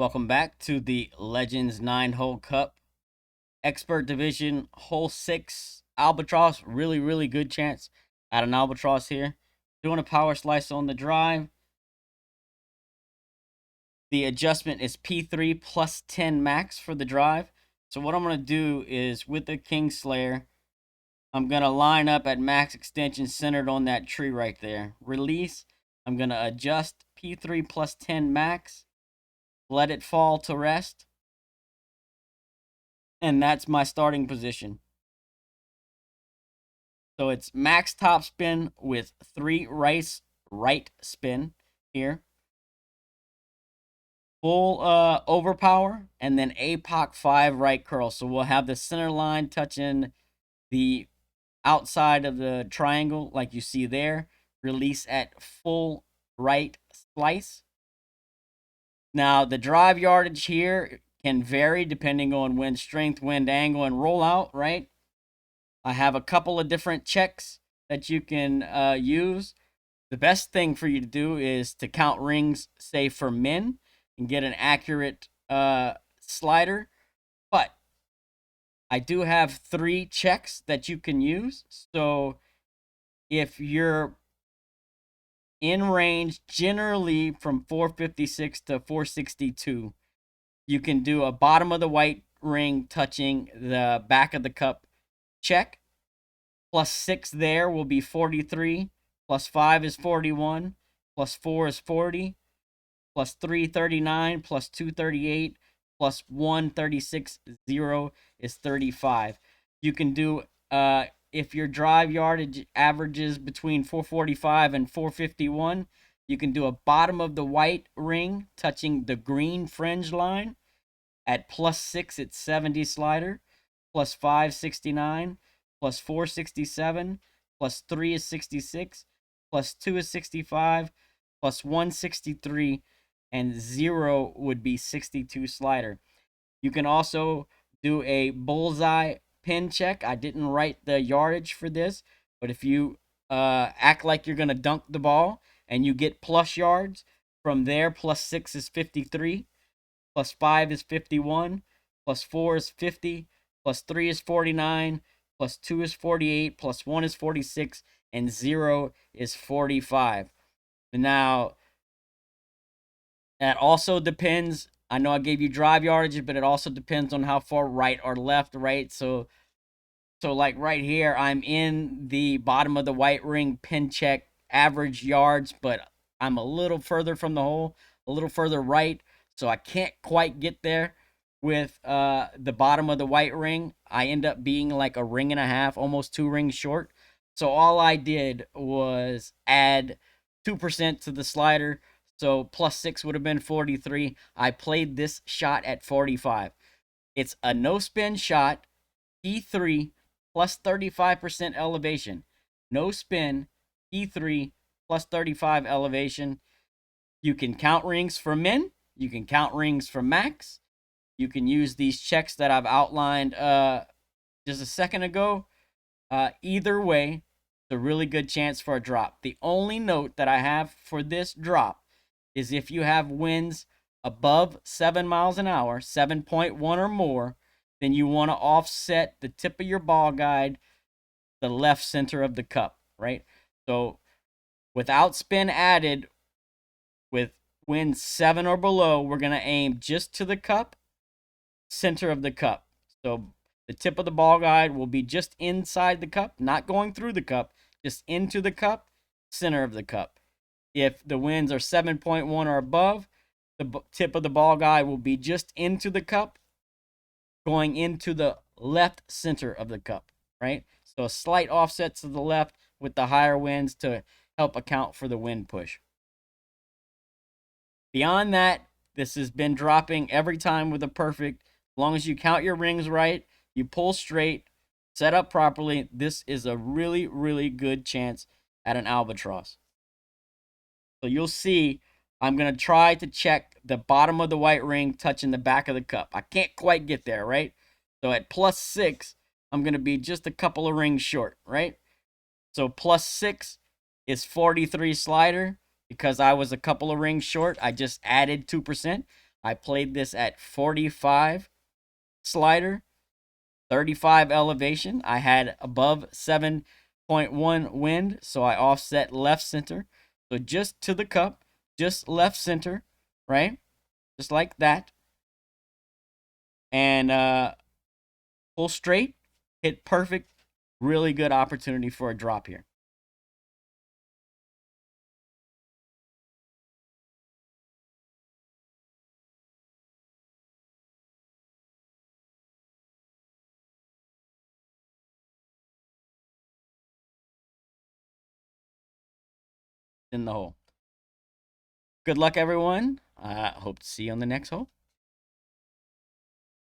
Welcome back to the Legends 9-hole cup expert division, hole 6 albatross. Really good chance at an albatross here. Doing a power slice on the drive. The adjustment is P3 plus 10 max for the drive. So what I'm going to do is with the Kingslayer, I'm going to line up at max extension centered on that tree right there. Release, I'm going to adjust P3 plus 10 max. Let it fall to rest. And that's my starting position. So it's max top spin with 3 right spin here. Full overpower, and then APOC 5 right curl. So we'll have the center line touching the outside of the triangle like you see there. Release at full right slice. Now the drive yardage here can vary depending on wind strength, wind angle, and rollout, right? I have a couple of different checks that you can use. The best thing for you to do is to count rings, say for men, and get an accurate slider. But I do have 3 checks that you can use. So if you're in range, generally from 456 to 462, you can do a bottom of the white ring touching the back of the cup check. Plus 6 there will be 43. Plus 5 is 41. Plus 4 is 40. Plus 3, 39. Plus 2, 38. Plus 1, 36. 0 is 35. You can do, if your drive yardage averages between 445 and 451, you can do a bottom of the white ring touching the green fringe line. At plus 6, it's 70 slider. Plus 5, 69. Plus 4, 67. Plus 3 is 66. Plus 2 is 65. Plus 1, 63. And 0 would be 62 slider. You can also do a bullseye pin check. I didn't write the yardage for this, but if you act like you're going to dunk the ball and you get plus yards, from there, plus 6 is 53. Plus 5 is 51. Plus 4 is 50. Plus 3 is 49. Plus 2 is 48. Plus 1 is 46. And 0 is 45. Now, that also depends. I know I gave you drive yardage, but it also depends on how far right or left, right? So like right here, I'm in the bottom of the white ring pin check average yards, but I'm a little further from the hole, a little further right. So I can't quite get there with the bottom of the white ring. I end up being like a ring and a half, almost 2 rings short. So all I did was add 2% to the slider. So plus 6 would have been 43. I played this shot at 45. It's a no spin shot, E3 plus 35% elevation. No spin, E3 plus 35 elevation. You can count rings for men. You can count rings for max. You can use these checks that I've outlined just a second ago. Either way, it's a really good chance for a drop. The only note that I have for this drop is if you have winds above 7 miles an hour, 7.1 or more, then you want to offset the tip of your ball guide, the left center of the cup, right? So without spin added, with wind 7 or below, we're going to aim just to the cup, center of the cup. So the tip of the ball guide will be just inside the cup, not going through the cup, just into the cup, center of the cup. If the winds are 7.1 or above, the tip of the ball guide will be just into the cup, going into the left center of the cup, right? So a slight offset to the left with the higher winds to help account for the wind push. Beyond that, this has been dropping every time with a perfect. As long as you count your rings right, you pull straight, set up properly, this is a really good chance at an albatross. So you'll see I'm going to try to check the bottom of the white ring touching the back of the cup. I can't quite get there, right? So at plus 6, I'm going to be just a couple of rings short, right? So plus 6 is 43 slider. Because I was a couple of rings short, I just added 2%. I played this at 45 slider, 35 elevation. I had above 7.1 wind, so I offset left center. So just to the cup, just left center, right? Just like that. And pull straight, hit perfect. Really good opportunity for a drop here. In the hole. Good luck, everyone. Hope to see you on the next hole.